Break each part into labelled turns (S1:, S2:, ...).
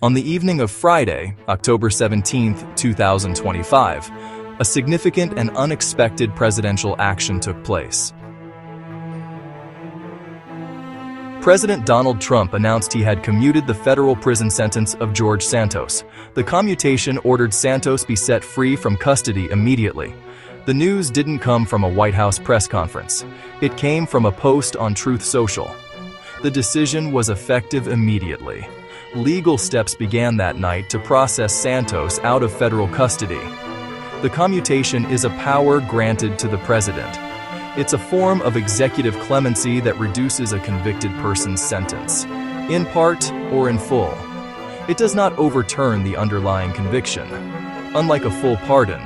S1: On the evening of Friday, October 17, 2025, a significant and unexpected presidential action took place. President Donald Trump announced he had commuted the federal prison sentence of George Santos. The commutation ordered Santos be set free from custody immediately. The news didn't come from a White House press conference. It came from a post on Truth Social. The decision was effective immediately. Legal steps began that night to process Santos out of federal custody. The commutation is a power granted to the president. It's a form of executive clemency that reduces a convicted person's sentence, in part or in full. It does not overturn the underlying conviction. Unlike a full pardon,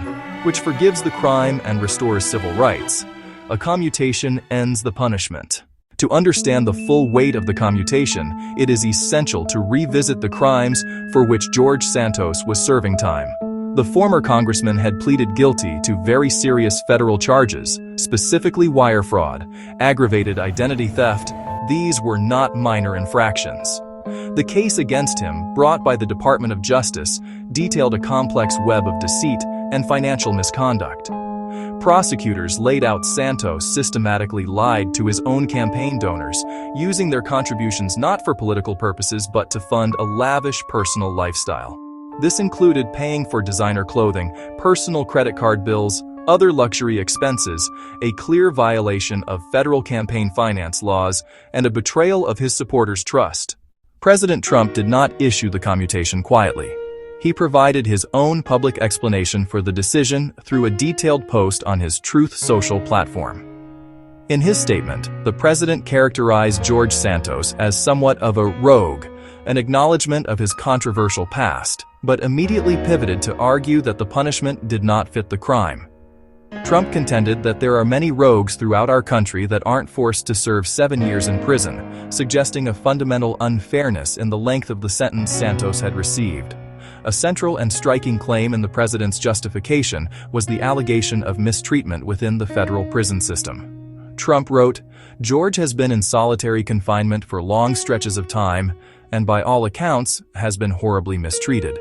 S1: which forgives the crime and restores civil rights, a commutation ends the punishment. To understand the full weight of the commutation, it is essential to revisit the crimes for which George Santos was serving time. The former congressman had pleaded guilty to very serious federal charges, specifically wire fraud, aggravated identity theft. These were not minor infractions. The case against him, brought by the Department of Justice, detailed a complex web of deceit and financial misconduct. Prosecutors laid out Santos systematically lied to his own campaign donors, using their contributions not for political purposes but to fund a lavish personal lifestyle. This included paying for designer clothing, personal credit card bills, other luxury expenses, a clear violation of federal campaign finance laws, and a betrayal of his supporters' trust. President Trump did not issue the commutation quietly. He provided his own public explanation for the decision through a detailed post on his Truth Social platform. In his statement, the president characterized George Santos as somewhat of a rogue, an acknowledgement of his controversial past, but immediately pivoted to argue that the punishment did not fit the crime. Trump contended that there are many rogues throughout our country that aren't forced to serve 7 years in prison, suggesting a fundamental unfairness in the length of the sentence Santos had received. A central and striking claim in the president's justification was the allegation of mistreatment within the federal prison system. Trump wrote, "George has been in solitary confinement for long stretches of time, and by all accounts, has been horribly mistreated."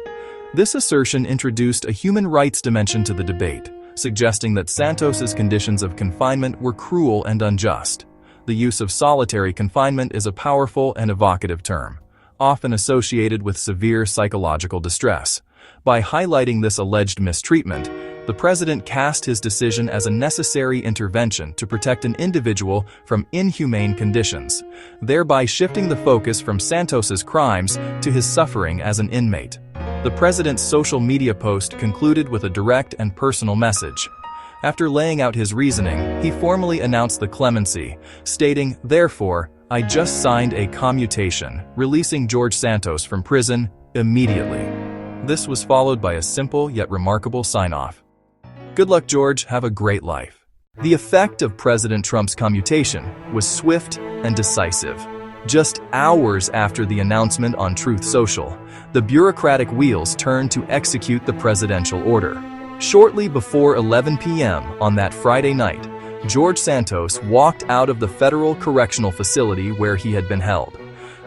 S1: This assertion introduced a human rights dimension to the debate, suggesting that Santos's conditions of confinement were cruel and unjust. The use of solitary confinement is a powerful and evocative term, often associated with severe psychological distress. By highlighting this alleged mistreatment, the president cast his decision as a necessary intervention to protect an individual from inhumane conditions, thereby shifting the focus from Santos's crimes to his suffering as an inmate. The president's social media post concluded with a direct and personal message. After laying out his reasoning, he formally announced the clemency, stating, "Therefore, I just signed a commutation, releasing George Santos from prison immediately." This was followed by a simple yet remarkable sign-off. Good luck, George. Have a great life. The effect of President Trump's commutation was swift and decisive. Just hours after the announcement on Truth Social, the bureaucratic wheels turned to execute the presidential order. Shortly before 11 p.m. on that Friday night, George Santos walked out of the federal correctional facility where he had been held.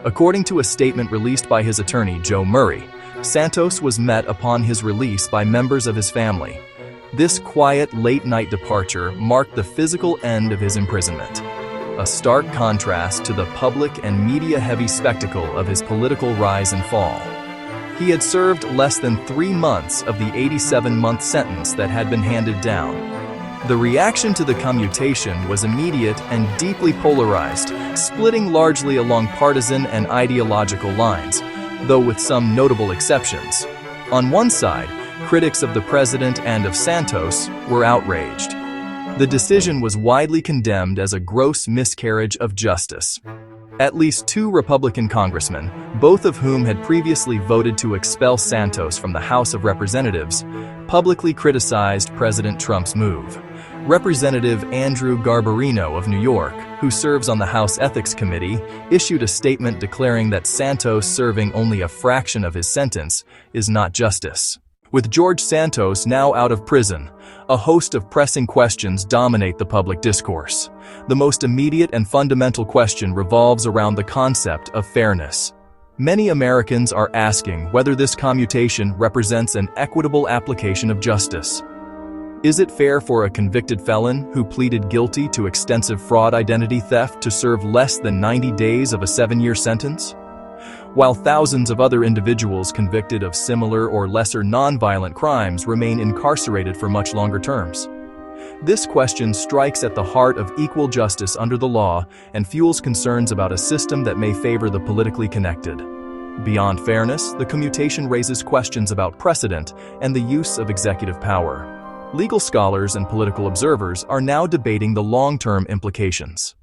S1: According to a statement released by his attorney, Joe Murray, Santos was met upon his release by members of his family. This quiet, late-night departure marked the physical end of his imprisonment, a stark contrast to the public and media-heavy spectacle of his political rise and fall. He had served less than 3 months of the 87-month sentence that had been handed down. The reaction to the commutation was immediate and deeply polarized, splitting largely along partisan and ideological lines, though with some notable exceptions. On one side, critics of the president and of Santos were outraged. The decision was widely condemned as a gross miscarriage of justice. At least 2 Republican congressmen, both of whom had previously voted to expel Santos from the House of Representatives, publicly criticized President Trump's move. Representative Andrew Garbarino of New York, who serves on the House Ethics Committee, issued a statement declaring that Santos serving only a fraction of his sentence is not justice. With George Santos now out of prison, a host of pressing questions dominate the public discourse. The most immediate and fundamental question revolves around the concept of fairness. Many Americans are asking whether this commutation represents an equitable application of justice. Is it fair for a convicted felon who pleaded guilty to extensive fraud identity theft to serve less than 90 days of a 7-year sentence, while thousands of other individuals convicted of similar or lesser nonviolent crimes remain incarcerated for much longer terms? This question strikes at the heart of equal justice under the law and fuels concerns about a system that may favor the politically connected. Beyond fairness, the commutation raises questions about precedent and the use of executive power. Legal scholars and political observers are now debating the long-term implications.